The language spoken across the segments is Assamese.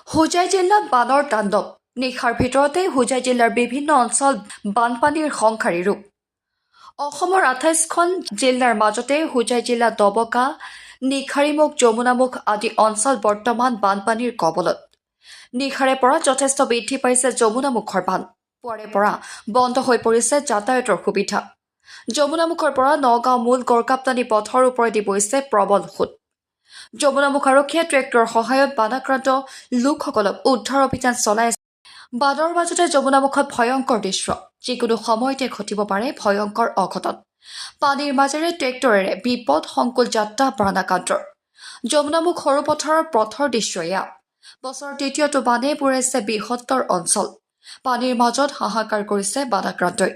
হোজাই জিলাত বানৰ তাণ্ডৱ নিশাৰ ভিতৰতে হোজাই জিলাৰ বিভিন্ন অঞ্চল বানপানীৰ সংখাৰী ৰূপ অসমৰ ২৮খন জিলাৰ মাজতে হোজাই জিলা দবকা নিশাৰীমুখ যমুনামুখ আদি অঞ্চল বৰ্তমান বানপানীৰ কবলত নিশাৰে পৰা যথেষ্ট বৃদ্ধি পাইছে যমুনামুখৰ বান্ধ পুৱাৰে পৰা বন্ধ হৈ পৰিছে যাতায়াতৰ সুবিধা যমুনামুখৰ পৰা নগাঁও মূল গড়কাপ্তানি পথৰ ওপৰেদি বৈছে প্ৰবল সোঁত যমুনামুখ আৰক্ষীয়ে ট্ৰেক্টৰৰ সহায়ত বানাক্ৰান্ত লোকসকলক উদ্ধাৰ অভিযান চলাই আছে বানৰ মাজতে যমুনামুখত ভয়ংকৰ দৃশ্য যিকোনো সময়তে ঘটিব পাৰে ভয়ংকৰ অঘটন পানীৰ মাজেৰে ট্ৰেক্টৰেৰে বিপদ সংকুল যাত্ৰা বানাক্ৰান্তৰ যমুনামুখ সৰু পথাৰৰ পথৰ দৃশ্য এয়া বছৰৰ দ্বিতীয়টো বানে বুৰাইছে বৃহত্তৰ অঞ্চল পানীৰ মাজত হাহাকাৰ কৰিছে বানাক্ৰান্তই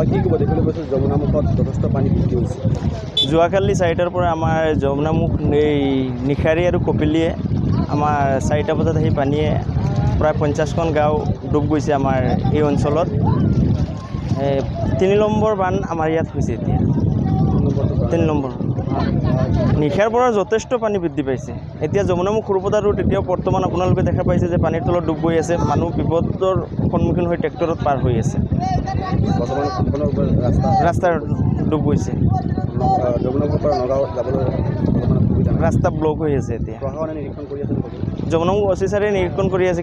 কি ক'ব দেখিবলৈ পাইছোঁ যমুনামুখত যথেষ্ট পানী বৃদ্ধি হৈছে যোৱাকালি 4টাৰ পৰা আমাৰ যমুনামুখ এই নিশাৰী আৰু কপিলীয়ে আমাৰ 4টা বজাত আহি পানীয়ে প্ৰায় 50খন গাঁও ডুব গৈছে আমাৰ এই অঞ্চলত 3 নম্বৰ বান আমাৰ ইয়াত হৈছে এতিয়া 3 নম্বৰ নিশাৰ পৰা যথেষ্ট পানী বৃদ্ধি পাইছে এতিয়া যমুনামুখ সৰুপদা ৰোড এতিয়াও বৰ্তমান আপোনালোকে দেখা পাইছে যে পানীৰ তলত ডুব গৈ আছে মানুহ বিপদৰ সন্মুখীন হৈ ট্ৰেক্টৰত পাৰ হৈ আছে ৰাস্তাৰ ডুব গৈছে যমুনামুখৰ পৰা নগাঁৱত যাবলৈ ৰাস্তা ব্লক হৈ আছে এতিয়া প্ৰশাসনে নিৰীক্ষণ কৰি আছে যমুনামুখ অফিচাৰে নিৰীক্ষণ কৰি আছে